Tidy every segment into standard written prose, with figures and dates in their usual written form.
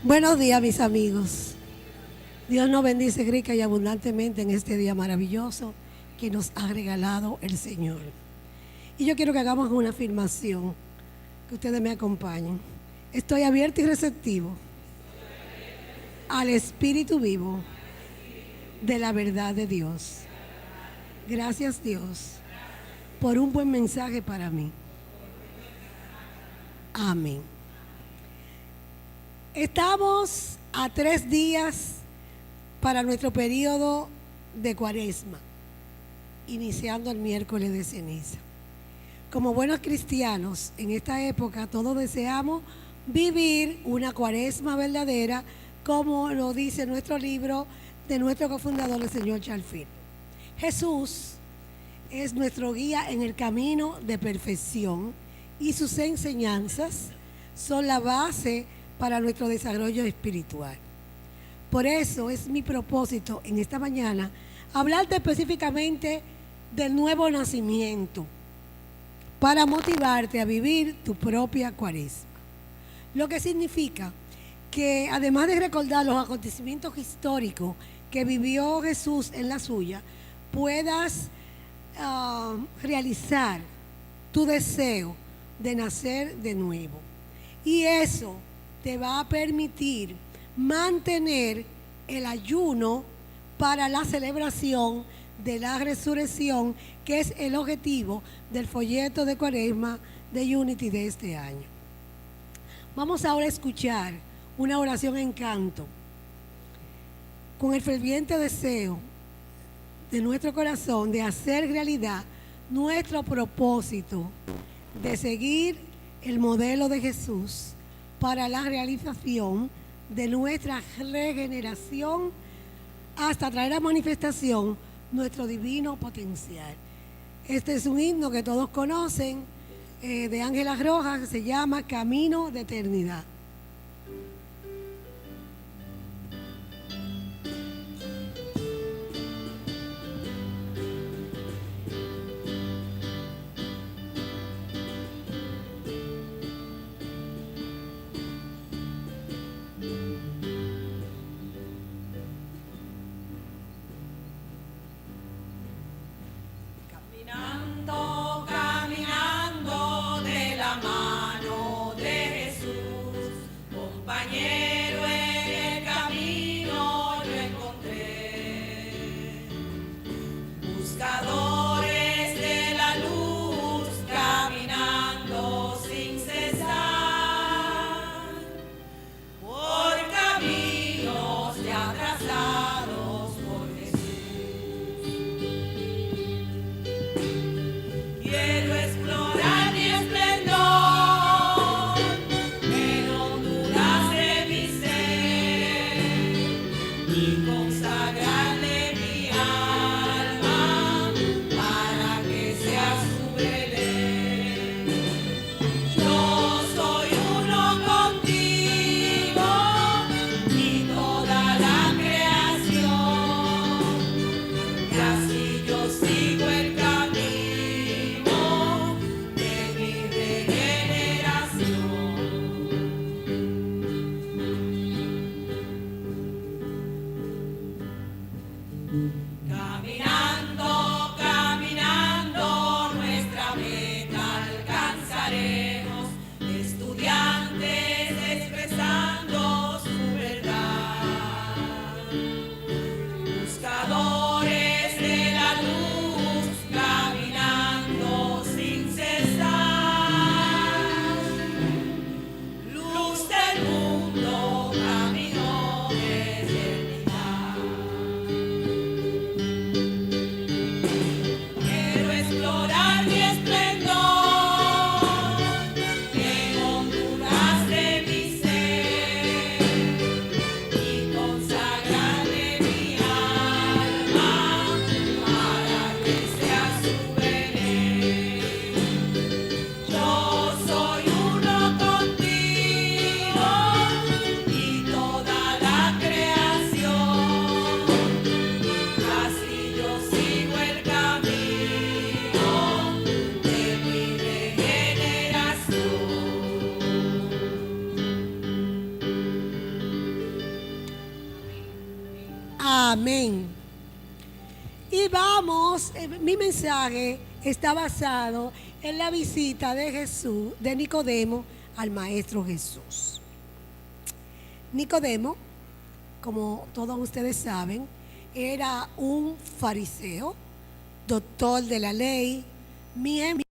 Buenos días, mis amigos. Dios nos bendice rica y abundantemente en este día maravilloso que nos ha regalado el Señor. Y yo quiero que hagamos una afirmación, que ustedes me acompañen. Estoy abierto y receptivo al Espíritu vivo de la verdad de Dios. Gracias, Dios, por un buen mensaje para mí. Amén. Estamos a 3 días para nuestro periodo de Cuaresma, iniciando el miércoles de ceniza. Como buenos cristianos, en esta época todos deseamos vivir una Cuaresma verdadera, como lo dice nuestro libro de nuestro cofundador, el señor Charles Field. Jesús es nuestro guía en el camino de perfección y sus enseñanzas son la base para nuestro desarrollo espiritual. Por eso es mi propósito en esta mañana hablarte específicamente del nuevo nacimiento para motivarte a vivir tu propia Cuaresma. Lo que significa que además de recordar los acontecimientos históricos que vivió Jesús en la suya, puedas realizar tu deseo de nacer de nuevo. Y eso te va a permitir mantener el ayuno para la celebración de la resurrección, que es el objetivo del folleto de Cuaresma de Unity de este año. Vamos ahora a escuchar una oración en canto con el ferviente deseo de nuestro corazón de hacer realidad nuestro propósito de seguir el modelo de Jesús para la realización de nuestra regeneración hasta traer a manifestación nuestro divino potencial. Este es un himno que todos conocen, de Ángela Rojas, que se llama Camino de Eternidad. Caminando de la mano de Jesús, compañero en el camino yo encontré, buscadores de la luz, caminando sin cesar, por caminos ya trazados por Jesús. Quiero explorar mi esplendor en honduras de mi Amén. Y vamos, mi mensaje está basado en la visita de Jesús, de Nicodemo, al Maestro Jesús. Nicodemo, como todos ustedes saben, era un fariseo, doctor de la ley, miembro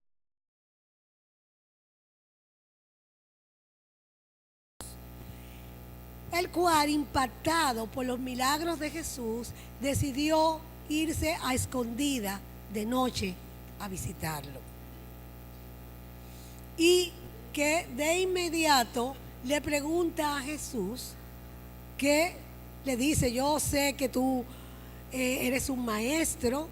el cual, impactado por los milagros de Jesús, decidió irse a escondida de noche a visitarlo. Y que de inmediato le pregunta a Jesús, que le dice: yo sé que tú eres un maestro,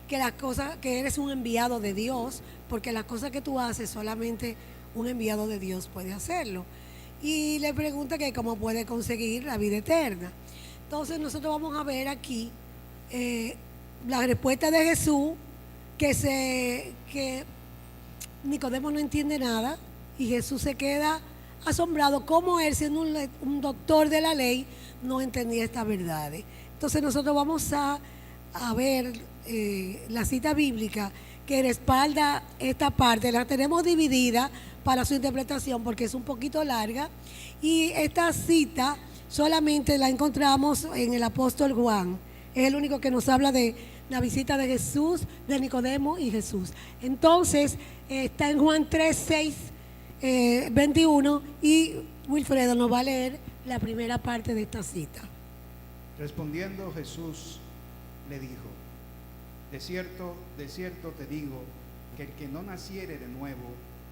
que las cosas, que eres un enviado de Dios, porque las cosas que tú haces solamente un enviado de Dios puede hacerlo. Y le pregunta que cómo puede conseguir la vida eterna. Entonces nosotros vamos a ver aquí la respuesta de Jesús, que Nicodemo no entiende nada, y Jesús se queda asombrado cómo él, siendo un doctor de la ley, no entendía estas verdades. Entonces nosotros vamos a ver la cita bíblica que respalda esta parte. La tenemos dividida para su interpretación porque es un poquito larga, y esta cita solamente la encontramos en el apóstol Juan. Es el único que nos habla de la visita de Jesús, de Nicodemo y Jesús. Entonces está en Juan 3, 6, 21, y Wilfredo nos va a leer la primera parte de esta cita. Respondiendo Jesús le dijo: de cierto te digo, que el que no naciere de nuevo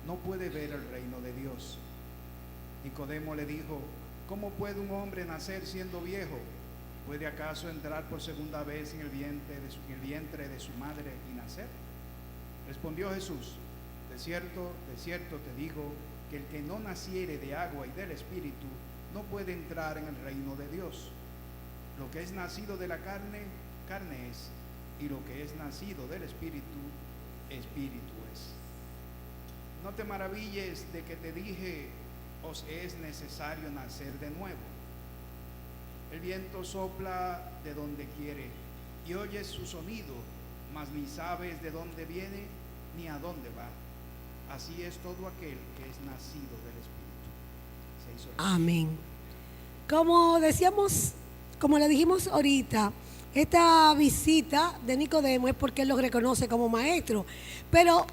no puede ver el reino de Dios. Nicodemo le dijo: ¿cómo puede un hombre nacer siendo viejo? ¿Puede acaso entrar por segunda vez en el vientre de su madre y nacer? Respondió Jesús: de cierto te digo, que el que no naciere de agua y del Espíritu no puede entrar en el reino de Dios. Lo que es nacido de la carne, carne es, y lo que es nacido del Espíritu, Espíritu es. No te maravilles de que te dije: os es necesario nacer de nuevo. El viento sopla de donde quiere, y oyes su sonido, mas ni sabes de dónde viene ni a dónde va. Así es todo aquel que es nacido del Espíritu. Amén. Como le dijimos ahorita, esta visita de Nicodemo es porque él lo reconoce como maestro. Pero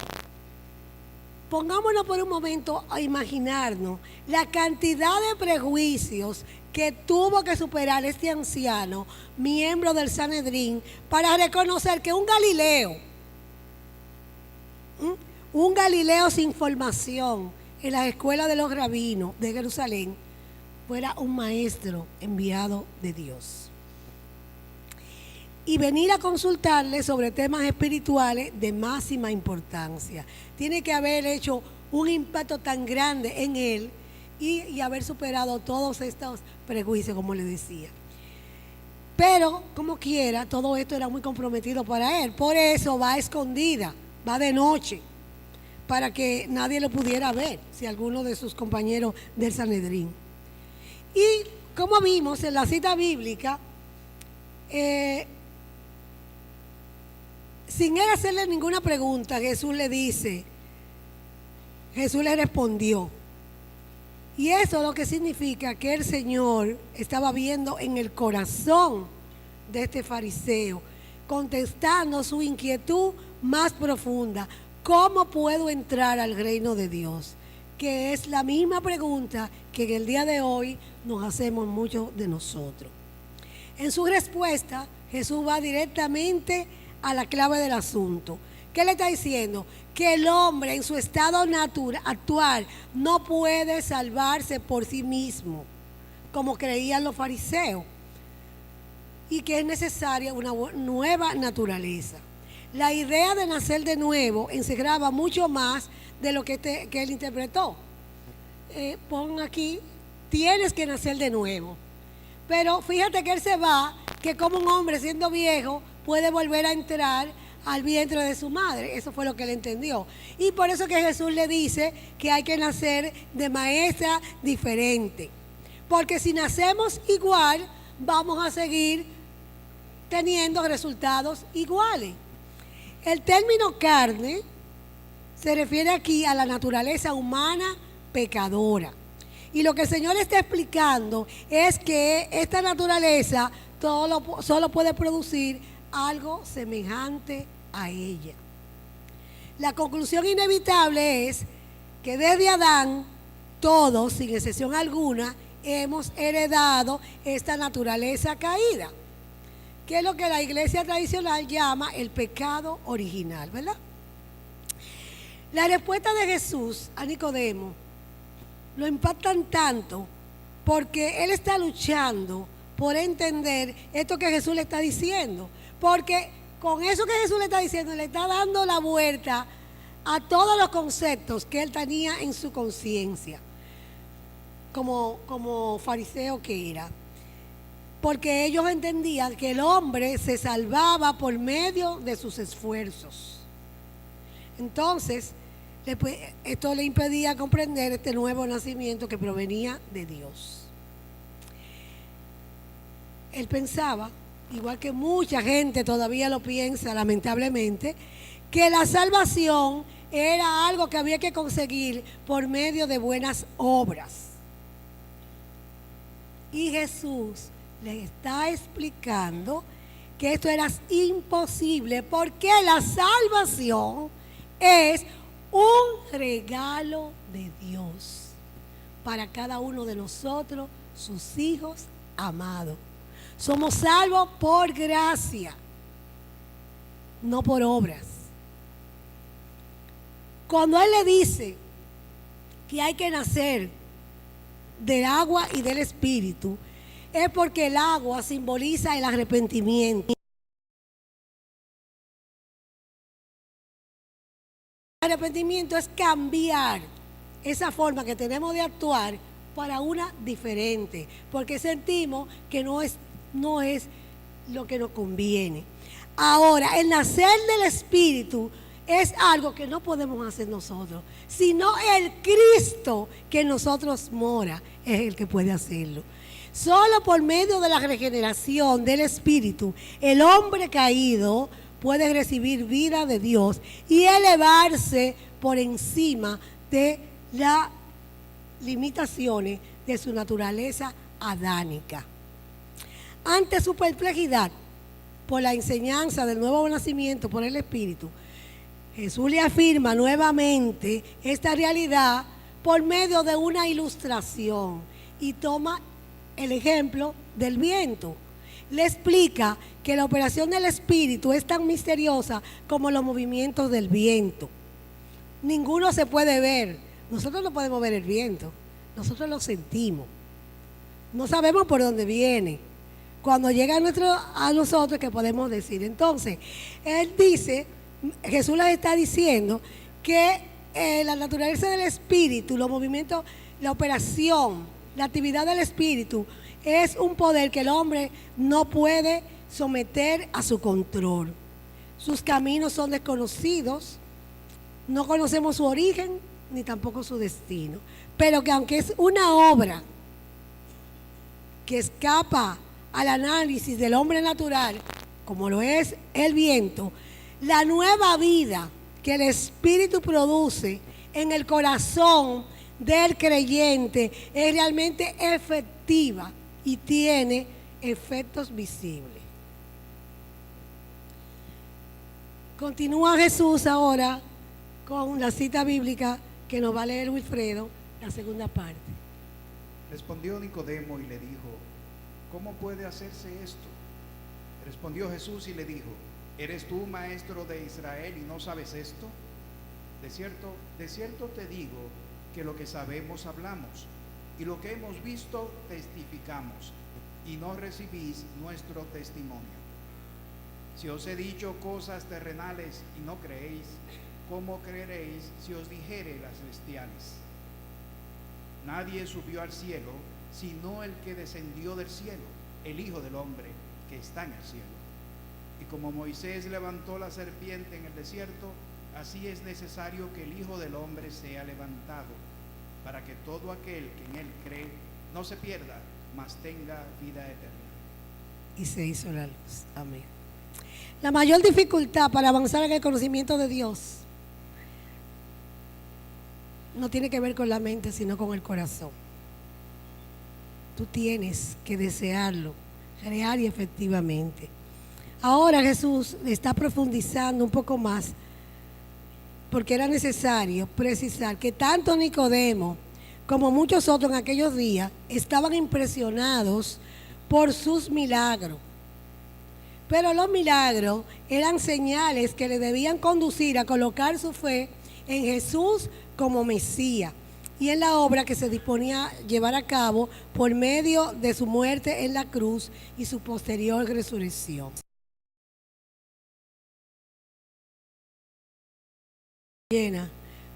pongámonos por un momento a imaginarnos la cantidad de prejuicios que tuvo que superar este anciano, miembro del Sanedrín, para reconocer que un Galileo sin formación en la escuela de los rabinos de Jerusalén, fuera un maestro enviado de Dios. Y venir a consultarle sobre temas espirituales de máxima importancia. Tiene que haber hecho un impacto tan grande en él y haber superado todos estos prejuicios, como le decía. Pero, como quiera, todo esto era muy comprometido para él. Por eso va a escondida, va de noche, para que nadie lo pudiera ver, si alguno de sus compañeros del Sanedrín. Y como vimos en la cita bíblica, sin él hacerle ninguna pregunta, Jesús le respondió. Y eso lo que significa que el Señor estaba viendo en el corazón de este fariseo, contestando su inquietud más profunda: ¿cómo puedo entrar al reino de Dios? Que es la misma pregunta que en el día de hoy nos hacemos muchos de nosotros. En su respuesta, Jesús va directamente a la clave del asunto. ¿Qué le está diciendo? Que el hombre en su estado actual no puede salvarse por sí mismo, como creían los fariseos, y que es necesaria una nueva naturaleza. La idea de nacer de nuevo encerraba mucho más de lo que él interpretó. Pon aquí: tienes que nacer de nuevo. Pero fíjate que él se va, que como un hombre siendo viejo puede volver a entrar al vientre de su madre. Eso fue lo que él entendió. Y por eso que Jesús le dice que hay que nacer de maestra diferente. Porque si nacemos igual, vamos a seguir teniendo resultados iguales. El término carne se refiere aquí a la naturaleza humana pecadora. Y lo que el Señor está explicando es que esta naturaleza solo puede producir algo semejante a ella. La conclusión inevitable es que desde Adán, todos, sin excepción alguna, hemos heredado esta naturaleza caída, que es lo que la iglesia tradicional llama el pecado original, ¿verdad? La respuesta de Jesús a Nicodemo lo impactan tanto porque él está luchando por entender esto que Jesús le está diciendo, porque con eso que Jesús le está diciendo le está dando la vuelta a todos los conceptos que él tenía en su conciencia como fariseo que era, porque ellos entendían que el hombre se salvaba por medio de sus esfuerzos. Entonces esto le impedía comprender este nuevo nacimiento que provenía de Dios. Él pensaba, igual que mucha gente todavía lo piensa lamentablemente, que la salvación era algo que había que conseguir por medio de buenas obras. Y Jesús le está explicando que esto era imposible porque la salvación es un regalo de Dios para cada uno de nosotros, sus hijos amados. Somos salvos por gracia, no por obras. Cuando Él le dice que hay que nacer del agua y del Espíritu, es porque el agua simboliza el arrepentimiento. El arrepentimiento es cambiar esa forma que tenemos de actuar para una diferente, porque sentimos que no es lo que nos conviene. Ahora, el nacer del Espíritu es algo que no podemos hacer nosotros, sino el Cristo que en nosotros mora es el que puede hacerlo. Solo por medio de la regeneración del Espíritu, el hombre caído puede recibir vida de Dios y elevarse por encima de las limitaciones de su naturaleza adánica. Ante su perplejidad por la enseñanza del nuevo nacimiento por el Espíritu, Jesús le afirma nuevamente esta realidad por medio de una ilustración y toma el ejemplo del viento. Le explica que la operación del Espíritu es tan misteriosa como los movimientos del viento. Ninguno se puede ver. Nosotros no podemos ver el viento, nosotros lo sentimos. No sabemos por dónde viene. Cuando llega a nosotros, ¿qué podemos decir? Entonces, él dice, Jesús les está diciendo que la naturaleza del Espíritu, los movimientos, la operación, la actividad del Espíritu es un poder que el hombre no puede someter a su control. Sus caminos son desconocidos, no conocemos su origen ni tampoco su destino, pero que aunque es una obra que escapa al análisis del hombre natural, como lo es el viento, la nueva vida que el Espíritu produce en el corazón del creyente es realmente efectiva y tiene efectos visibles. Continúa Jesús ahora con la cita bíblica que nos va a leer Wilfredo, la segunda parte. Respondió Nicodemo y le dijo: ¿cómo puede hacerse esto? Respondió Jesús y le dijo: ¿eres tú maestro de Israel y no sabes esto? De cierto te digo que lo que sabemos hablamos, y lo que hemos visto testificamos, y no recibís nuestro testimonio. Si os he dicho cosas terrenales y no creéis, ¿cómo creeréis si os dijere las celestiales? Nadie subió al cielo, sino el que descendió del cielo, el Hijo del Hombre que está en el cielo. Y como Moisés levantó la serpiente en el desierto, así es necesario que el Hijo del Hombre sea levantado, para que todo aquel que en él cree no se pierda, mas tenga vida eterna. y se hizo la luz. Amén. La mayor dificultad para avanzar en el conocimiento de Dios no tiene que ver con la mente, sino con el corazón. Tú tienes que desearlo, real y efectivamente. Ahora Jesús está profundizando un poco más, porque era necesario precisar que tanto Nicodemo como muchos otros en aquellos días estaban impresionados por sus milagros. Pero los milagros eran señales que le debían conducir a colocar su fe en Jesús como Mesías y en la obra que se disponía a llevar a cabo por medio de su muerte en la cruz y su posterior resurrección.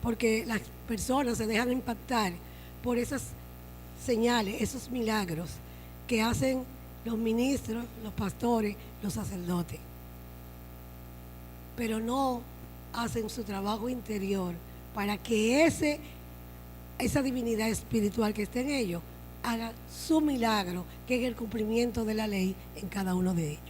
Porque las personas se dejan impactar por esas señales, esos milagros que hacen los ministros, los pastores, los sacerdotes, pero no hacen su trabajo interior para que esa divinidad espiritual que está en ellos haga su milagro, que es el cumplimiento de la ley en cada uno de ellos.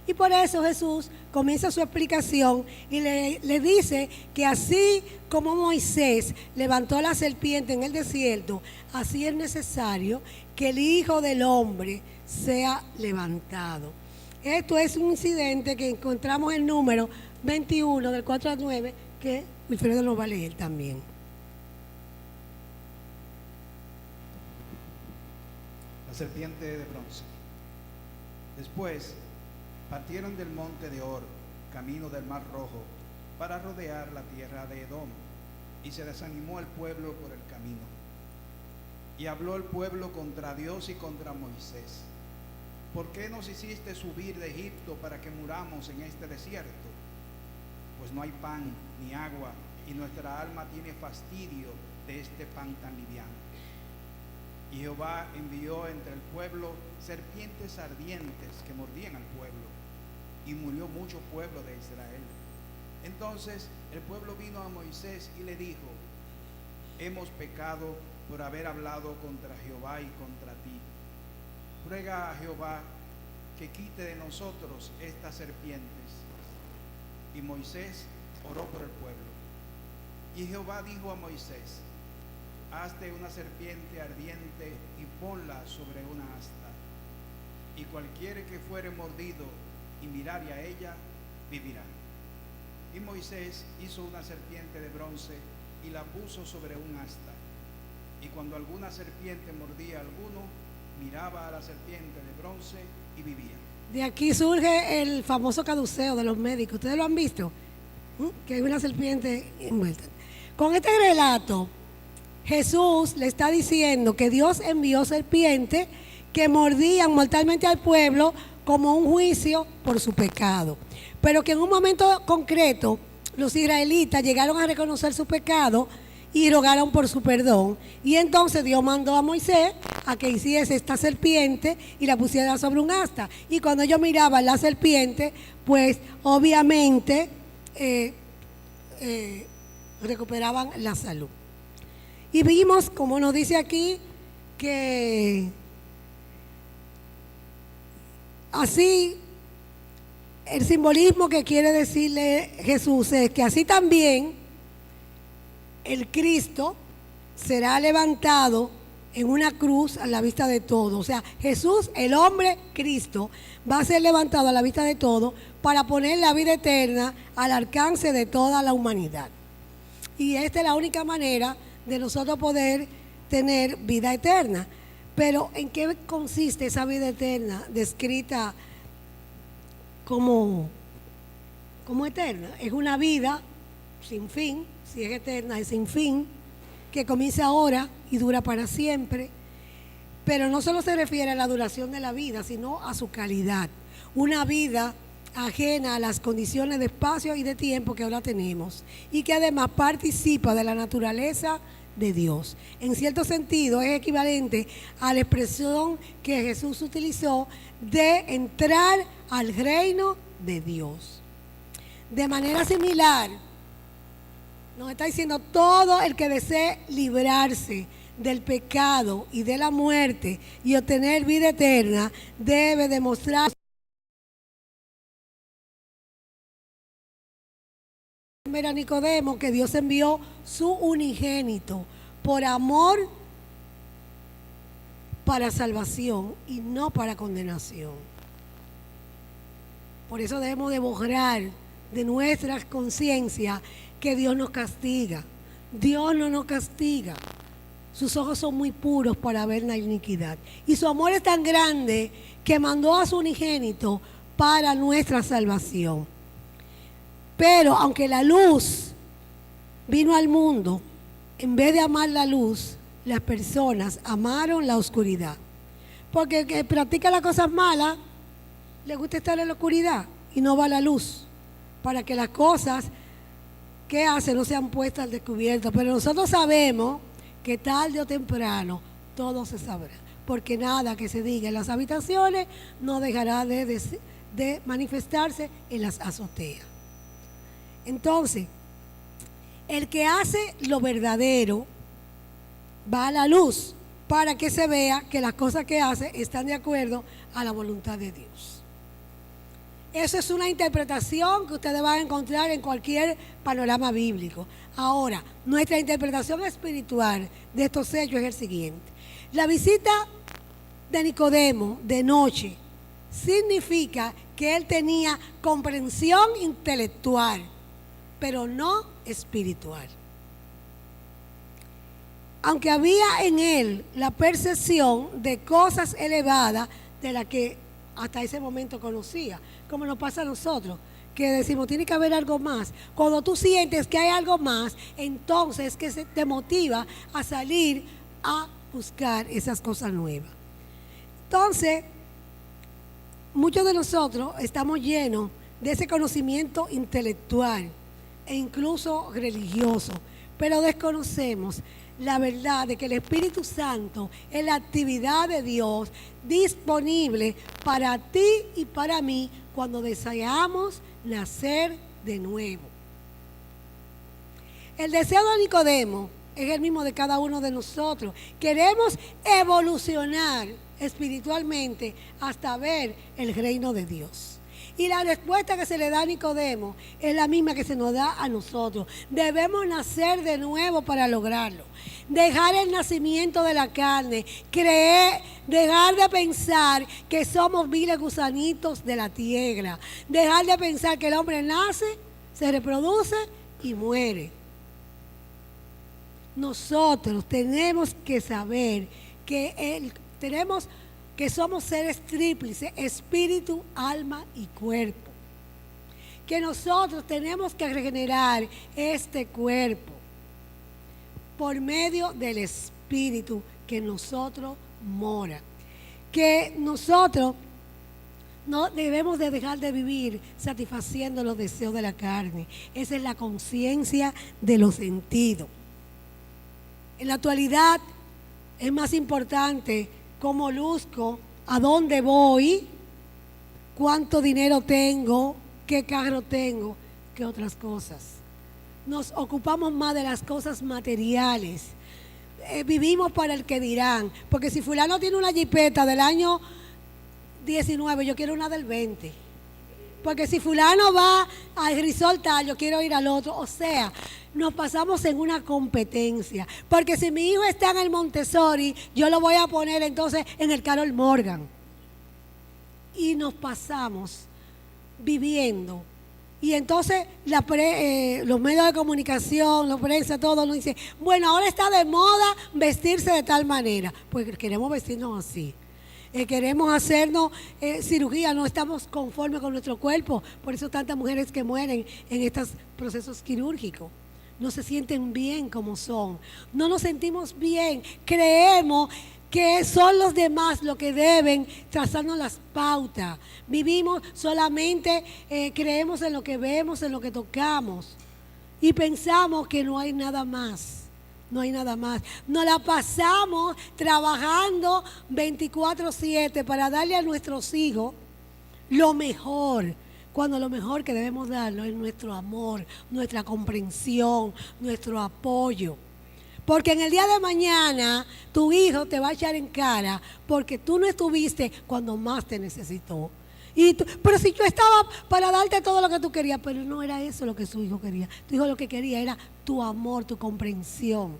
Y por eso Jesús comienza su explicación y le dice que así como Moisés levantó la serpiente en el desierto, así es necesario que el Hijo del Hombre sea levantado. Esto es un incidente que encontramos en Número 21, del 4 al 9, que Wilfredo lo va a leer también. La serpiente de bronce. Después partieron del monte de Or, camino del Mar Rojo, para rodear la tierra de Edom, y se desanimó el pueblo por el camino. Y habló el pueblo contra Dios y contra Moisés. ¿Por qué nos hiciste subir de Egipto para que muramos en este desierto? Pues no hay pan ni agua, y nuestra alma tiene fastidio de este pan tan liviano. Y Jehová envió entre el pueblo serpientes ardientes que mordían al pueblo, y murió mucho pueblo de Israel. Entonces el pueblo vino a Moisés y le dijo: hemos pecado por haber hablado contra Jehová y contra ti. Ruega a Jehová que quite de nosotros estas serpientes. Y Moisés oró por el pueblo. Y Jehová dijo a Moisés: hazte una serpiente ardiente y ponla sobre una asta, y cualquiera que fuere mordido y mirare a ella, vivirá. Y Moisés hizo una serpiente de bronce y la puso sobre un asta. Y cuando alguna serpiente mordía a alguno, miraba a la serpiente de bronce y vivía. De aquí surge el famoso caduceo de los médicos. ¿Ustedes lo han visto? Que hay una serpiente envuelta. Con este relato, Jesús le está diciendo que Dios envió serpientes que mordían mortalmente al pueblo como un juicio por su pecado, pero que en un momento concreto los israelitas llegaron a reconocer su pecado y rogaron por su perdón, y entonces Dios mandó a Moisés a que hiciese esta serpiente y la pusiera sobre un asta, y cuando ellos miraban la serpiente, pues obviamente recuperaban la salud. Y vimos, como nos dice aquí, que así el simbolismo que quiere decirle Jesús es que así también el Cristo será levantado en una cruz a la vista de todos. O sea, Jesús, el hombre Cristo, va a ser levantado a la vista de todos para poner la vida eterna al alcance de toda la humanidad. Y esta es la única manera de nosotros poder tener vida eterna. Pero ¿en qué consiste esa vida eterna descrita como eterna? Es una vida sin fin. Si es eterna, es sin fin, que comienza ahora y dura para siempre. Pero no solo se refiere a la duración de la vida, sino a su calidad. Una vida ajena a las condiciones de espacio y de tiempo que ahora tenemos, y que además participa de la naturaleza de Dios. En cierto sentido es equivalente a la expresión que Jesús utilizó de entrar al reino de Dios. De manera similar, nos está diciendo: todo el que desee librarse del pecado y de la muerte y obtener vida eterna debe demostrar ver a Nicodemo que Dios envió su unigénito por amor para salvación y no para condenación. Por eso debemos de borrar de nuestra conciencia que Dios nos castiga. Dios no nos castiga. Sus ojos son muy puros para ver la iniquidad. Y su amor es tan grande que mandó a su unigénito para nuestra salvación. Pero aunque la luz vino al mundo, en vez de amar la luz, las personas amaron la oscuridad. Porque el que practica las cosas malas, le gusta estar en la oscuridad y no va a la luz, para que las cosas que hace no sean puestas al descubierto. Pero nosotros sabemos que tarde o temprano todo se sabrá, porque nada que se diga en las habitaciones no dejará de manifestarse en las azoteas. Entonces, el que hace lo verdadero va a la luz para que se vea que las cosas que hace están de acuerdo a la voluntad de Dios. Eso es una interpretación que ustedes van a encontrar en cualquier panorama bíblico. Ahora, nuestra interpretación espiritual de estos hechos es el siguiente. La visita de Nicodemo de noche significa que él tenía comprensión intelectual, pero no espiritual. Aunque había en él la percepción de cosas elevadas de las que hasta ese momento conocía, como nos pasa a nosotros, que decimos, tiene que haber algo más. Cuando tú sientes que hay algo más, entonces que te motiva a salir a buscar esas cosas nuevas. Entonces, muchos de nosotros estamos llenos de ese conocimiento intelectual e incluso religioso, pero desconocemos la verdad de que el Espíritu Santo es la actividad de Dios disponible para ti y para mí cuando deseamos nacer de nuevo. El deseo de Nicodemo es el mismo de cada uno de nosotros. Queremos evolucionar espiritualmente hasta ver el reino de Dios. Y la respuesta que se le da a Nicodemo es la misma que se nos da a nosotros. Debemos nacer de nuevo para lograrlo. Dejar el nacimiento de la carne, dejar de pensar que somos viles gusanitos de la tierra. Dejar de pensar que el hombre nace, se reproduce y muere. Nosotros tenemos que saber que somos seres tríplices, espíritu, alma y cuerpo. Que nosotros tenemos que regenerar este cuerpo por medio del espíritu que en nosotros mora. Que nosotros no debemos de dejar de vivir satisfaciendo los deseos de la carne. Esa es la conciencia de los sentidos. En la actualidad es más importante cómo luzco, a dónde voy, cuánto dinero tengo, qué carro tengo, que otras cosas. Nos ocupamos más de las cosas materiales. Vivimos para el que dirán. Porque si fulano tiene una jipeta del año 19, yo quiero una del 20. Porque si fulano va al resort tal, yo quiero ir al otro. O sea, nos pasamos en una competencia. Porque si mi hijo está en el Montessori, yo lo voy a poner entonces en el Carol Morgan. Y nos pasamos viviendo. Y entonces los medios de comunicación, la prensa, todo nos dice, bueno, ahora está de moda vestirse de tal manera. Pues queremos vestirnos así. Queremos hacernos cirugía, no estamos conformes con nuestro cuerpo. Por eso tantas mujeres que mueren en estos procesos quirúrgicos. No se sienten bien como son. No nos sentimos bien. Creemos que son los demás los que deben trazarnos las pautas. Vivimos solamente, creemos en lo que vemos, en lo que tocamos. Y pensamos que no hay nada más. No hay nada más. Nos la pasamos trabajando 24/7 para darle a nuestros hijos lo mejor. Cuando lo mejor que debemos darlo es nuestro amor, nuestra comprensión, nuestro apoyo. Porque en el día de mañana tu hijo te va a echar en cara porque tú no estuviste cuando más te necesitó. Pero si yo estaba para darte todo lo que tú querías, pero no era eso lo que su hijo quería. Tu hijo lo que quería era tu amor, tu comprensión.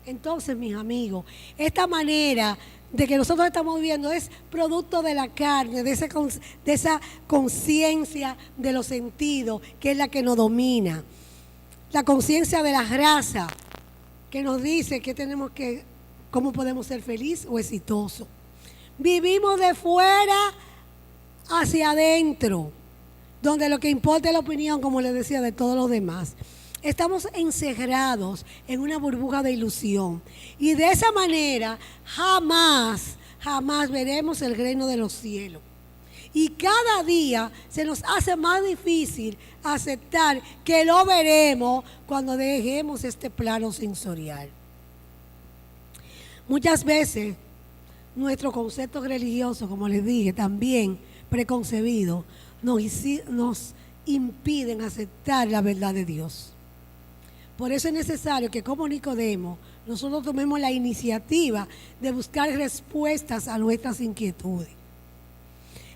Entonces, mis amigos, esta manera de que nosotros estamos viviendo es producto de la carne, de esa conciencia de los sentidos, que es la que nos domina. La conciencia de la raza, que nos dice cómo podemos ser felices o exitosos. Vivimos de fuera hacia adentro, donde lo que importa es la opinión, como les decía, de todos los demás. Estamos encerrados en una burbuja de ilusión y de esa manera jamás veremos el reino de los cielos. Y cada día se nos hace más difícil aceptar que lo veremos cuando dejemos este plano sensorial. Muchas veces nuestro concepto religioso, como les dije, también preconcebido, nos impiden aceptar la verdad de Dios. Por eso es necesario que, como Nicodemo, nosotros tomemos la iniciativa de buscar respuestas a nuestras inquietudes.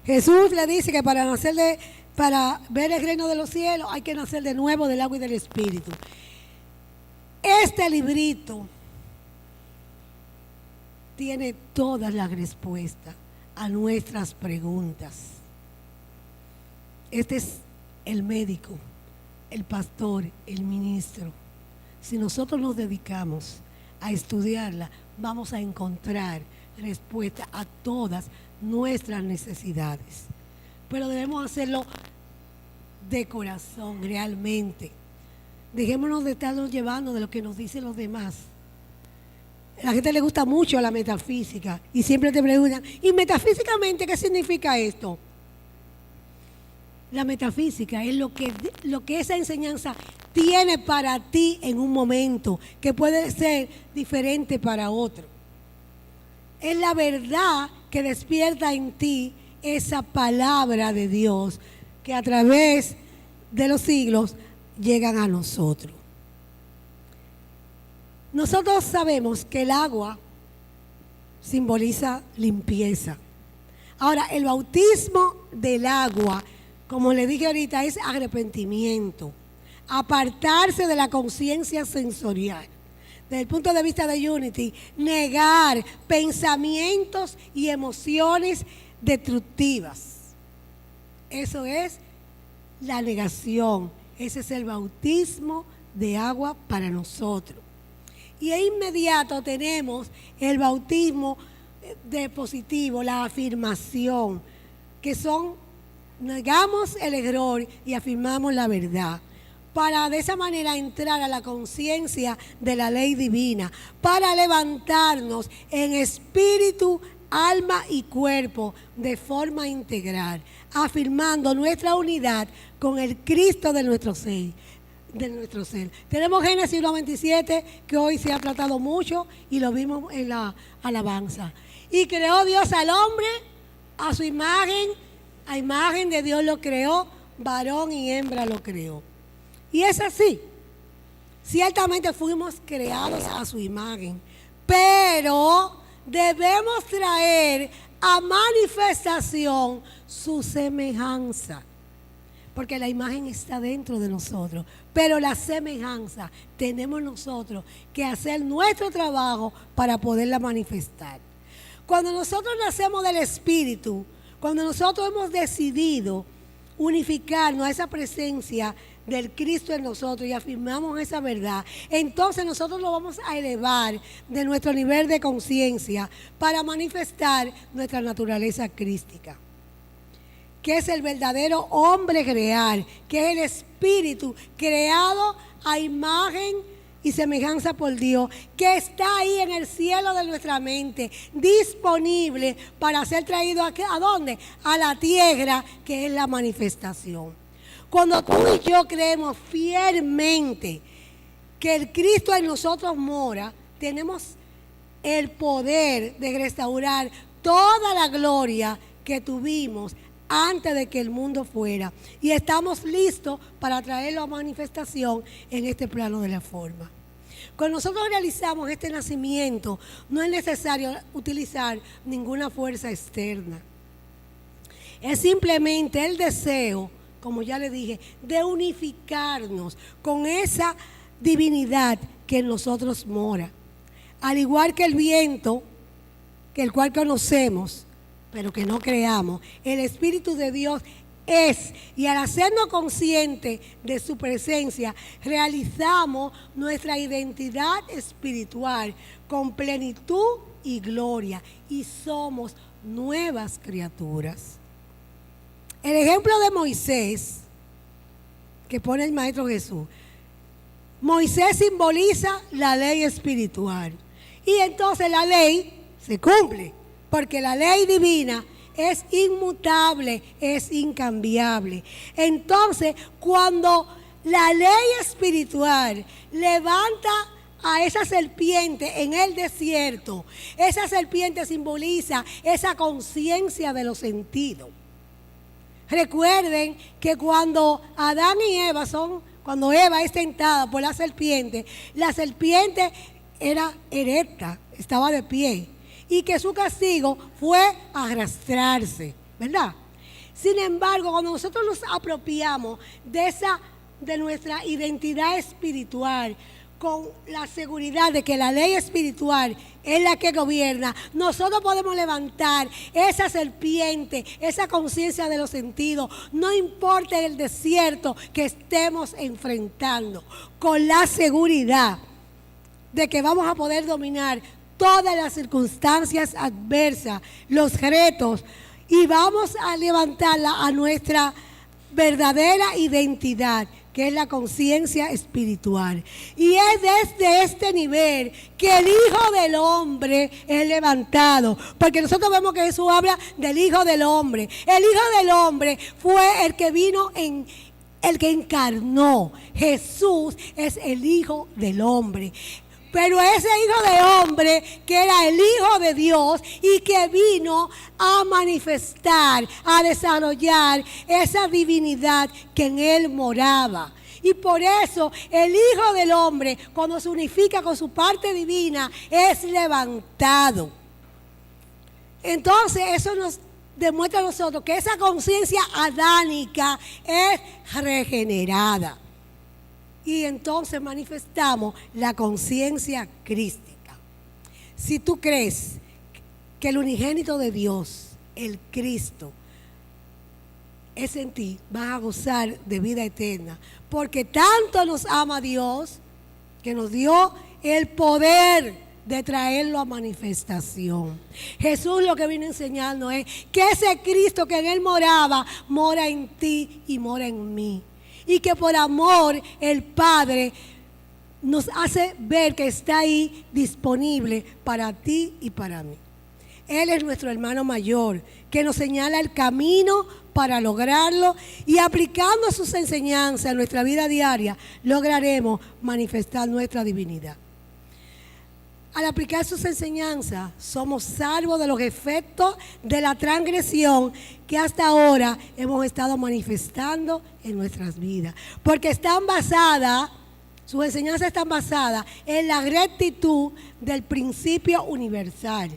Jesús le dice que para ver el reino de los cielos hay que nacer de nuevo del agua y del Espíritu. Este librito tiene todas las respuestas a nuestras preguntas. Este es el médico, el pastor, el ministro. Si nosotros nos dedicamos a estudiarla, vamos a encontrar respuesta a todas nuestras necesidades. Pero debemos hacerlo de corazón, realmente. Dejémonos de estarnos llevando de lo que nos dicen los demás. A la gente le gusta mucho la metafísica y siempre te preguntan, ¿y metafísicamente qué significa esto? La metafísica es lo que esa enseñanza tiene para ti en un momento, que puede ser diferente para otro. Es la verdad que despierta en ti esa palabra de Dios que a través de los siglos llegan a nosotros. Nosotros sabemos que el agua simboliza limpieza. Ahora, el bautismo del agua, como le dije ahorita, es arrepentimiento, apartarse de la conciencia sensorial. Desde el punto de vista de Unity, negar pensamientos y emociones destructivas. Eso es la negación. Ese es el bautismo de agua para nosotros. Y de inmediato tenemos el bautismo de positivo, la afirmación, que son, negamos el error y afirmamos la verdad, para de esa manera entrar a la conciencia de la ley divina, para levantarnos en espíritu, alma y cuerpo de forma integral, afirmando nuestra unidad con el Cristo de nuestro ser. Tenemos Génesis 1:27, que hoy se ha tratado mucho y lo vimos en la alabanza. Y creó Dios al hombre a su imagen, a imagen de Dios lo creó, varón y hembra lo creó. Y es así. Ciertamente fuimos creados a su imagen, pero debemos traer a manifestación su semejanza. Porque la imagen está dentro de nosotros, pero la semejanza tenemos nosotros que hacer nuestro trabajo para poderla manifestar. Cuando nosotros nacemos del Espíritu, cuando nosotros hemos decidido unificarnos a esa presencia del Cristo en nosotros y afirmamos esa verdad, entonces nosotros lo vamos a elevar de nuestro nivel de conciencia para manifestar nuestra naturaleza crística, que es el verdadero hombre real, que es el espíritu creado a imagen y semejanza por Dios, que está ahí en el cielo de nuestra mente, disponible para ser traído ¿a dónde? A la tierra, que es la manifestación. Cuando tú y yo creemos fielmente que el Cristo en nosotros mora, tenemos el poder de restaurar toda la gloria que tuvimos antes de que el mundo fuera. Y estamos listos para traerlo a manifestación en este plano de la forma. Cuando nosotros realizamos este nacimiento, no es necesario utilizar ninguna fuerza externa. Es simplemente el deseo, como ya le dije, de unificarnos con esa divinidad que en nosotros mora. Al igual que el viento, que el cual conocemos, pero que no creamos, el Espíritu de Dios es, y al hacernos conscientes de su presencia, realizamos nuestra identidad espiritual con plenitud y gloria, y somos nuevas criaturas. El ejemplo de Moisés, que pone el Maestro Jesús, Moisés simboliza la ley espiritual, y entonces la ley se cumple, porque la ley divina es inmutable, es incambiable. Entonces, cuando la ley espiritual levanta a esa serpiente en el desierto, esa serpiente simboliza esa conciencia de los sentidos. Recuerden que cuando Adán y Eva cuando Eva es tentada por la serpiente era erecta, estaba de pie, y que su castigo fue arrastrarse, ¿verdad? Sin embargo, cuando nosotros nos apropiamos de nuestra identidad espiritual, con la seguridad de que la ley espiritual es la que gobierna, nosotros podemos levantar esa serpiente, esa conciencia de los sentidos, no importa el desierto que estemos enfrentando, con la seguridad de que vamos a poder dominar todas las circunstancias adversas, los retos, y vamos a levantarla a nuestra verdadera identidad, que es la conciencia espiritual. Y es desde este nivel que el Hijo del Hombre es levantado, porque nosotros vemos que Jesús habla del Hijo del Hombre. El Hijo del Hombre fue el que vino el que encarnó. Jesús es el Hijo del Hombre. Pero ese Hijo de Hombre, que era el Hijo de Dios y que vino a manifestar, a desarrollar esa divinidad que en Él moraba. Y por eso el Hijo del Hombre, cuando se unifica con su parte divina, es levantado. Entonces eso nos demuestra a nosotros que esa conciencia adánica es regenerada. Y entonces manifestamos la conciencia crística. Si tú crees que el unigénito de Dios, el Cristo, es en ti, vas a gozar de vida eterna. Porque tanto nos ama Dios que nos dio el poder de traerlo a manifestación. Jesús lo que vino a enseñarnos es que ese Cristo que en Él moraba, mora en ti y mora en mí. Y que por amor el Padre nos hace ver que está ahí disponible para ti y para mí. Él es nuestro hermano mayor, que nos señala el camino para lograrlo, y aplicando sus enseñanzas a nuestra vida diaria, lograremos manifestar nuestra divinidad. Al aplicar sus enseñanzas, somos salvos de los efectos de la transgresión que hasta ahora hemos estado manifestando en nuestras vidas. Porque sus enseñanzas están basadas en la rectitud del principio universal,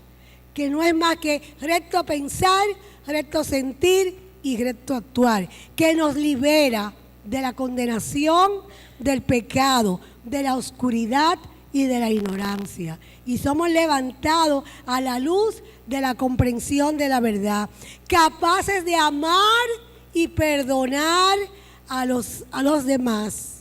que no es más que recto pensar, recto sentir y recto actuar, que nos libera de la condenación, del pecado, de la oscuridad y de la ignorancia, y somos levantados a la luz de la comprensión de la verdad, capaces de amar y perdonar a los demás,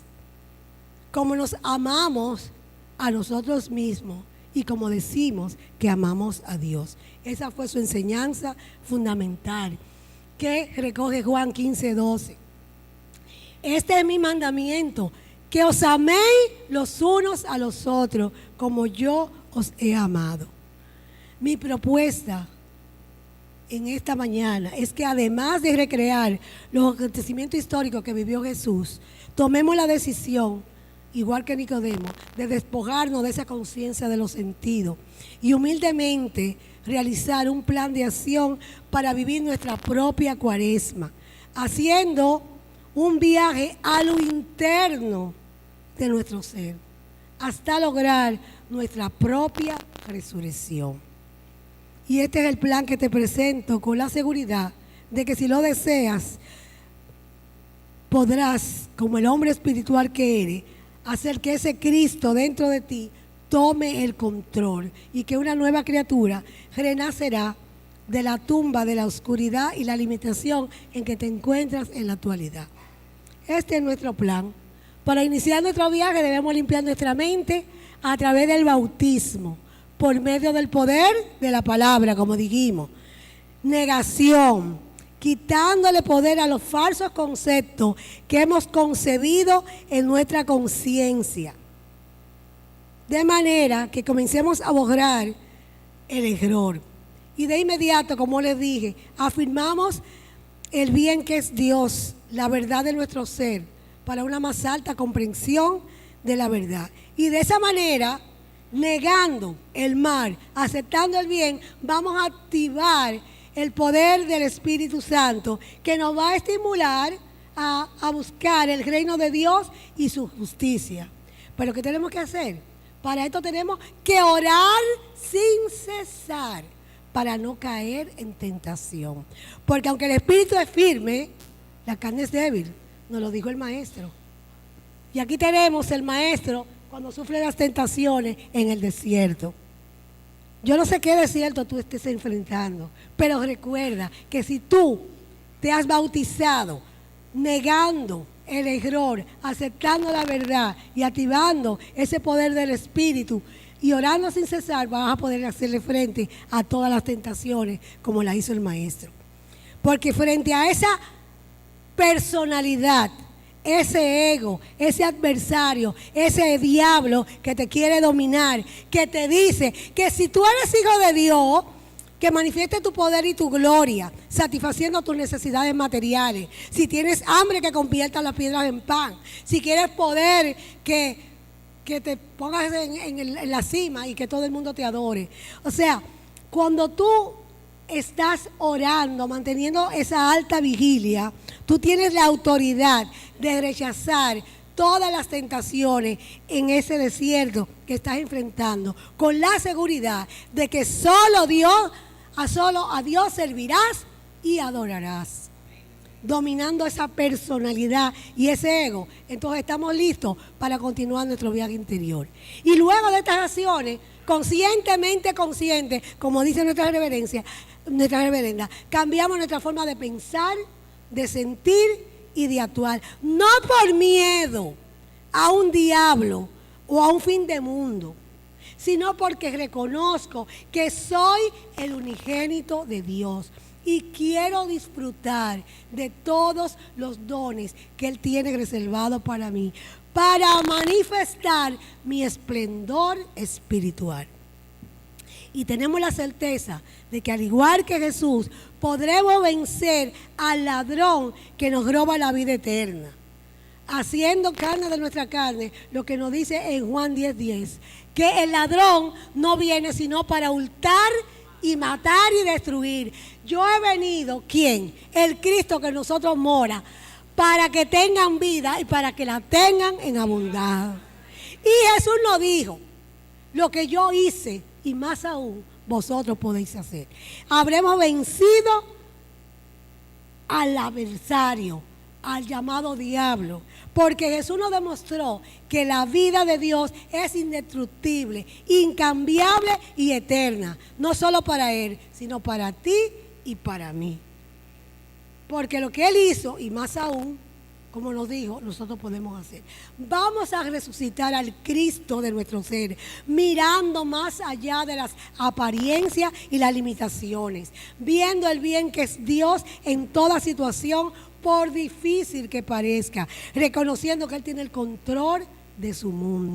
como nos amamos a nosotros mismos y como decimos que amamos a Dios. Esa fue su enseñanza fundamental, que recoge Juan 15:12. Este es mi mandamiento, que os améis los unos a los otros, como yo os he amado. Mi propuesta en esta mañana es que, además de recrear los acontecimientos históricos que vivió Jesús, tomemos la decisión, igual que Nicodemo, de despojarnos de esa conciencia de los sentidos y humildemente realizar un plan de acción para vivir nuestra propia cuaresma, haciendo un viaje a lo interno de nuestro ser, hasta lograr nuestra propia resurrección. Y este es el plan que te presento con la seguridad de que si lo deseas, podrás, como el hombre espiritual que eres, hacer que ese Cristo dentro de ti tome el control y que una nueva criatura renacerá de la tumba, de la oscuridad y la limitación en que te encuentras en la actualidad. Este es nuestro plan. Para iniciar nuestro viaje debemos limpiar nuestra mente a través del bautismo, por medio del poder de la palabra, como dijimos. Negación, quitándole poder a los falsos conceptos que hemos concebido en nuestra conciencia. De manera que comencemos a borrar el error. Y de inmediato, como les dije, afirmamos el bien que es Dios, la verdad de nuestro ser, para una más alta comprensión de la verdad. Y de esa manera, negando el mal, aceptando el bien, vamos a activar el poder del Espíritu Santo, que nos va a estimular a buscar el reino de Dios y su justicia. Pero ¿qué tenemos que hacer? Para esto tenemos que orar sin cesar, para no caer en tentación. Porque aunque el espíritu es firme, la carne es débil, nos lo dijo el maestro. Y aquí tenemos el maestro cuando sufre las tentaciones en el desierto. Yo no sé qué desierto tú estés enfrentando, pero recuerda que si tú te has bautizado negando el error, aceptando la verdad y activando ese poder del Espíritu y orando sin cesar, vas a poder hacerle frente a todas las tentaciones como la hizo el maestro. Porque frente a esa personalidad, ese ego, ese adversario, ese diablo que te quiere dominar, que te dice que si tú eres hijo de Dios, que manifieste tu poder y tu gloria, satisfaciendo tus necesidades materiales. Si tienes hambre, que convierta las piedras en pan. Si quieres poder, que te pongas en la cima y que todo el mundo te adore. O sea, cuando tú estás orando, manteniendo esa alta vigilia, tú tienes la autoridad de rechazar todas las tentaciones en ese desierto que estás enfrentando, con la seguridad de que solo a Dios servirás y adorarás, dominando esa personalidad y ese ego. Entonces estamos listos para continuar nuestro viaje interior. Y luego de estas acciones, conscientemente conscientes, como dice nuestra reverenda, cambiamos nuestra forma de pensar, de sentir y de actuar, no por miedo a un diablo o a un fin de mundo, sino porque reconozco que soy el unigénito de Dios y quiero disfrutar de todos los dones que Él tiene reservado para mí, para manifestar mi esplendor espiritual. Y tenemos la certeza de que al igual que Jesús, podremos vencer al ladrón que nos roba la vida eterna, haciendo carne de nuestra carne, lo que nos dice en Juan 10:10, que el ladrón no viene sino para hurtar y matar y destruir. Yo he venido, ¿quién? El Cristo que en nosotros mora, para que tengan vida y para que la tengan en abundancia. Y Jesús nos dijo, lo que yo hice y más aún vosotros podéis hacer. Habremos vencido al adversario, al llamado diablo, porque Jesús nos demostró que la vida de Dios es indestructible, incambiable y eterna, no solo para Él, sino para ti y para mí. Porque lo que Él hizo, y más aún, como nos dijo, nosotros podemos hacer. Vamos a resucitar al Cristo de nuestro ser, mirando más allá de las apariencias y las limitaciones, viendo el bien que es Dios en toda situación, por difícil que parezca, reconociendo que Él tiene el control de su mundo.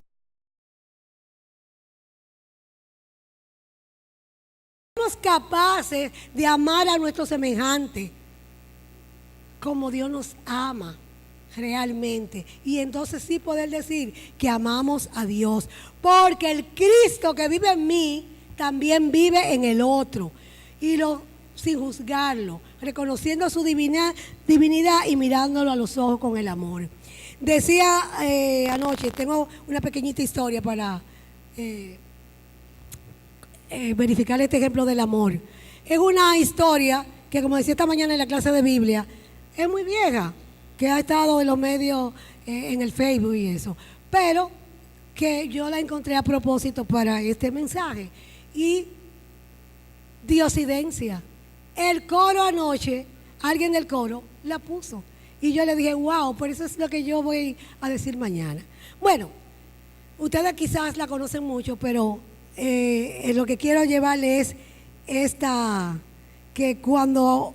Somos capaces de amar a nuestro semejante como Dios nos ama realmente, y entonces sí poder decir que amamos a Dios, porque el Cristo que vive en mí también vive en el otro, y sin juzgarlo, reconociendo su divinidad y mirándolo a los ojos con el amor. Decía anoche, tengo una pequeñita historia para verificar este ejemplo del amor. Es una historia que como decía esta mañana en la clase de Biblia, es muy vieja, que ha estado en los medios, en el Facebook y eso, pero que yo la encontré a propósito para este mensaje. Y diosidencia, el coro anoche, alguien del coro la puso. Y yo le dije, wow, por eso es lo que yo voy a decir mañana. Bueno, ustedes quizás la conocen mucho, pero lo que quiero llevarles es que cuando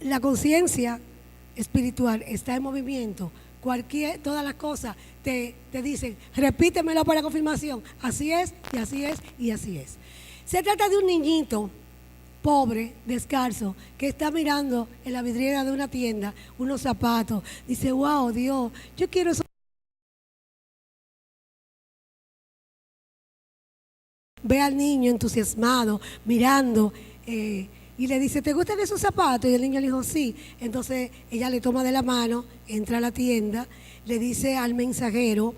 la conciencia espiritual está en movimiento, todas las cosas te dicen, repítemelo para confirmación, así es, y así es, y así es. Se trata de un niñito pobre, descalzo, que está mirando en la vidriera de una tienda unos zapatos. Dice, wow, Dios, yo quiero esos. Ve al niño entusiasmado, mirando, y le dice, ¿te gustan esos zapatos? Y el niño le dijo, sí. Entonces ella le toma de la mano, entra a la tienda, le dice al mensajero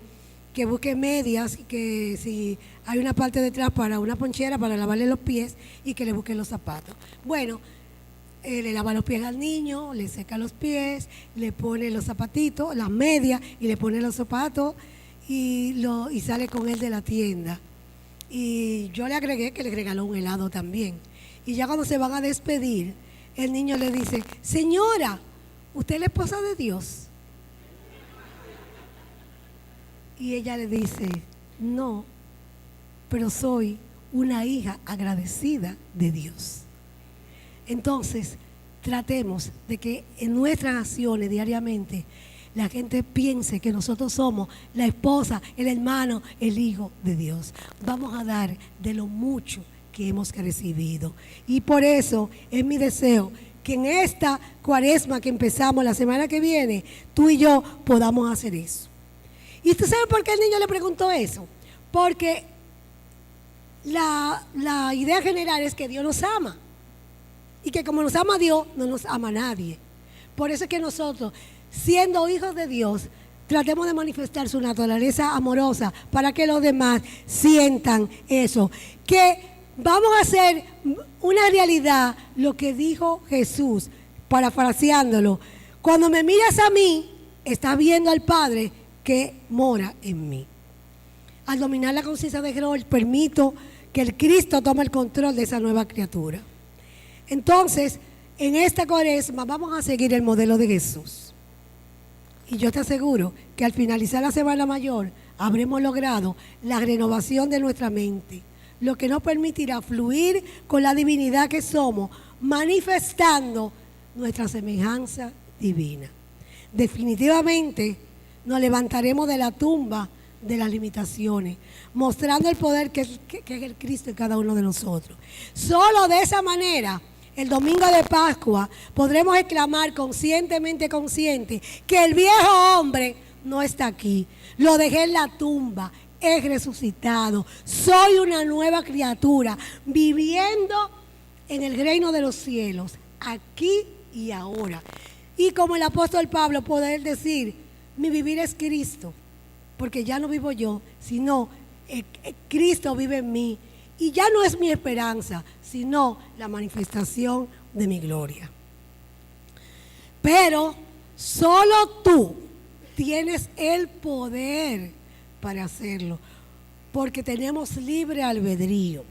que busque medias, que si hay una parte detrás para una ponchera para lavarle los pies, y que le busque los zapatos. Bueno, le lava los pies al niño, le seca los pies, le pone los zapatitos, las medias, y le pone los zapatos, y sale con él de la tienda. Y yo le agregué que le regaló un helado también. Y ya cuando se van a despedir, el niño le dice, señora, ¿usted es la esposa de Dios? Y ella le dice, no, pero soy una hija agradecida de Dios. Entonces, tratemos de que en nuestras acciones diariamente la gente piense que nosotros somos la esposa, el hermano, el hijo de Dios. Vamos a dar de lo mucho que hemos recibido. Y por eso es mi deseo que en esta cuaresma que empezamos la semana que viene, tú y yo podamos hacer eso. ¿Y usted sabe por qué el niño le preguntó eso? Porque la idea general es que Dios nos ama. Y que como nos ama Dios, no nos ama nadie. Por eso es que nosotros, siendo hijos de Dios, tratemos de manifestar su naturaleza amorosa para que los demás sientan eso. Que vamos a hacer una realidad lo que dijo Jesús, parafraseándolo. Cuando me miras a mí, estás viendo al Padre que mora en mí. Al dominar la conciencia de rol, permito que el Cristo tome el control de esa nueva criatura. Entonces, en esta cuaresma vamos a seguir el modelo de Jesús. Y yo te aseguro que al finalizar la Semana Mayor habremos logrado la renovación de nuestra mente, lo que nos permitirá fluir con la divinidad que somos, manifestando nuestra semejanza divina. Definitivamente nos levantaremos de la tumba de las limitaciones, mostrando el poder que es el Cristo en cada uno de nosotros. Solo de esa manera, el domingo de Pascua, podremos exclamar conscientemente consciente que el viejo hombre no está aquí. Lo dejé en la tumba, he resucitado, soy una nueva criatura, viviendo en el reino de los cielos, aquí y ahora. Y como el apóstol Pablo, poder decir, mi vivir es Cristo, porque ya no vivo yo, sino Cristo vive en mí. Y ya no es mi esperanza, sino la manifestación de mi gloria. Pero solo tú tienes el poder para hacerlo, porque tenemos libre albedrío.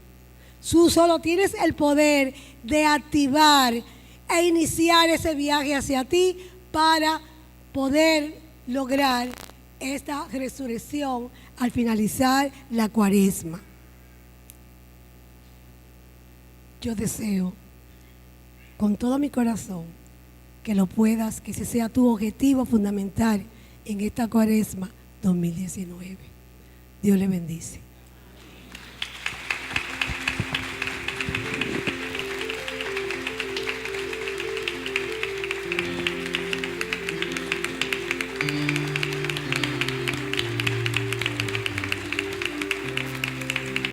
Tú solo tienes el poder de activar e iniciar ese viaje hacia ti para poder lograr esta resurrección al finalizar la cuaresma. Yo deseo con todo mi corazón que lo puedas, que ese sea tu objetivo fundamental en esta cuaresma 2019. Dios le bendice.